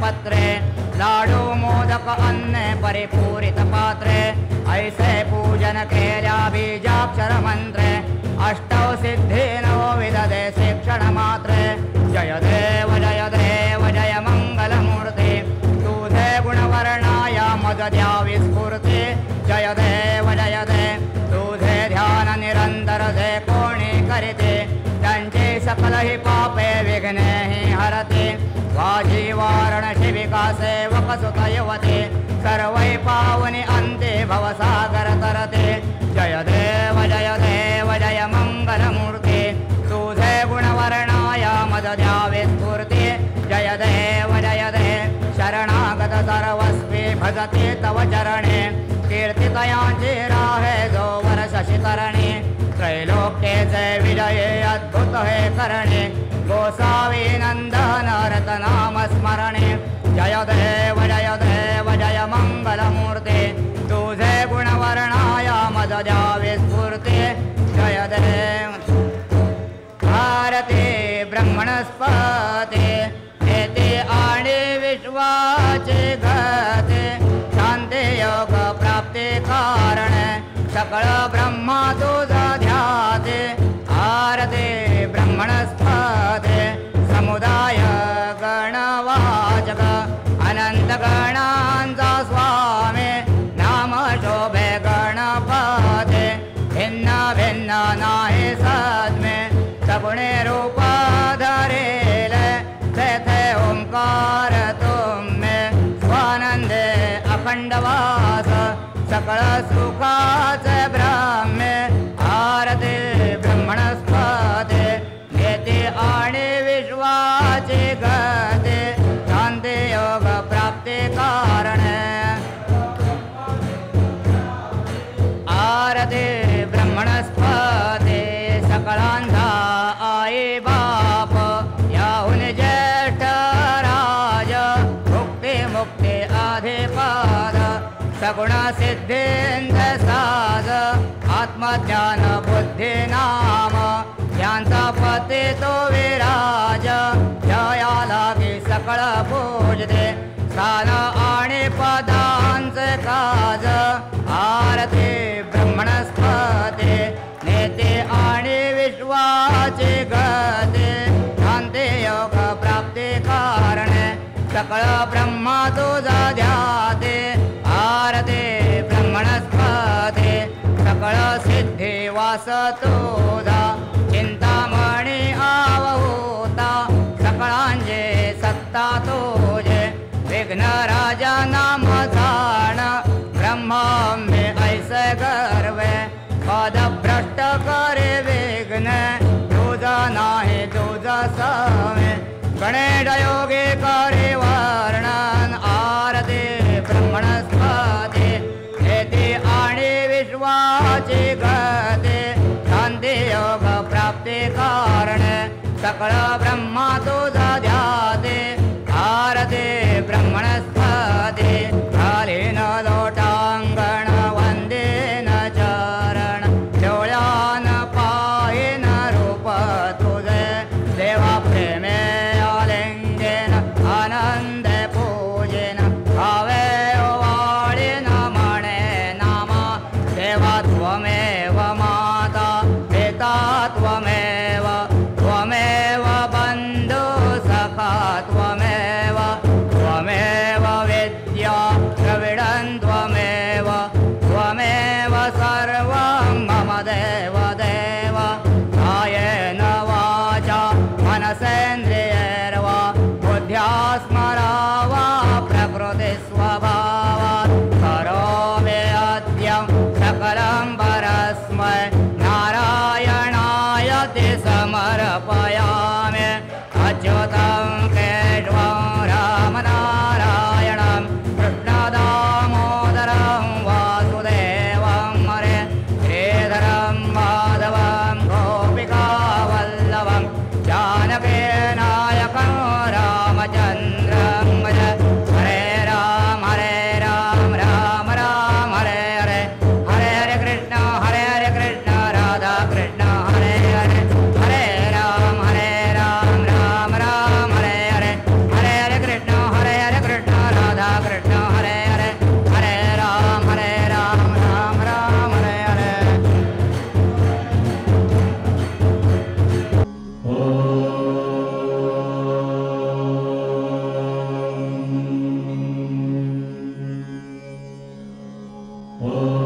पत्रे लाडू मोदक अन्न परिपूरित पात्रे ऐसे पूजन केल्या बीजाक्षर मंत्रे अष्टौ सिद्धि नवोविध दे शिक्षण मात्रे जय देव जय मंगलमूर्ती तुझे गुणवर्णाया मज द्यावी स्फूर्ती जय देव तुझे ध्यान निरंतर जे कोणी करीते त्यांचे सकल ही पापे विघ्ने ही हरते वाजी वारण शिविका सेवक सुत युवते सर्वै पावनी अंते भवसागर तरते जय देव जय मंगलमूर्ती तुझे गुणवर्णाया मज द्यावे स्फूर्ती जय देव शरणागत सर्वस्वी भजते तव चरणे कीर्तितयांची राहे जो वर्ष शितरणे त्रैलोक्येचे विजये अद्भुत हे करणे गोसावी नंदन रतनाम स्मरणे जय देव जय मंगलमूर्ती तुझे गुणवर्णाया मज द्यावे स्फूर्ती जय देव भारते ब्रह्मणस्पते येते आणि विश्वाचे घते शांती योग प्राप्ती कारण सकळ ब्रह्मा तुझा ध्याते आरते ब्रह्मणस्पते समुदाय गणवाचक अनंत गणांचा स्वामी नाम शोभे गणपते भिन्न भिन्न नाही सद्मे सगुणे रूप धरेल तेथे ओंकार तुमे स्वानंदे अखंडवास सकळ सुखाचे ब्रह्मे आरते ब्रह्मणस्पते येते आणि विश्वाचे गते शांती योग प्राप्ती कारण आरते ब्रह्मणस्पते सकळांचा आई बाप याहून ज्येष्ठ राज मुक्ती आधिपाद सगुण सिद्धेंद्र साज आत्मज्ञान बुद्धी नाम यांचा पती तो विराज जया लागी सकळ पूजते स्थान आणि पदांचे काज आरती ब्रह्मणस्पते नेते आणि विश्वाचे गते शांती योग प्राप्ती कारण सकळ ब्रह्मा तुझा ध्याते आरते ब्रह्मणस्पते सकळ सिद्धि वास तुझा चिंतामणी आवहूता सकळांचे सत्ता तुझे विघ्न राजा नाम जाण ब्रह्मांबे ऐसे गर्वे पद भ्रष्ट करे विघ्न तुझा नाही तुझा समे गणेश योगे करे वर्णन आरते ब्रह्मणस्पते येते आणि विश्वाचे गते शांती योग प्राप्ती कारण सकळ ब्रह्मा तुझा ध्याते आरते ब्रह्मणस्पते कालीन लोटांगण वंदेन चरण डोळ्यान पायेन रूप तुझे देवा प्रेमे आलिंगेन आनंद पूजेन भावे ओवाळेन म्हणे नामा देवा त्वमेव माता पिता त्वमेव बंधु सखा त्वमेव विद्या द्रविडं त्वमेव सर्वं मम देव कायेन वाचा मनसेन्द्रियैर्वा बुद्ध्या स्मरा वा प्रकृति स्वभावात् करोमि अद्यं सकलं परस्मै नारायणाय ते समर्पयामि अच्युतं केशवं रामनारायणं कृष्णदामोदरं वासुदेवं हरे श्रीधरं माधवं गोपिकावल्लभं जानकीनायकं रामचन्द्रं भज हरे राम राम राम हरे हरे हरे हरे कृष्ण राधा कृष्ण हरे हरे हरे राम राम राम हरे ॐ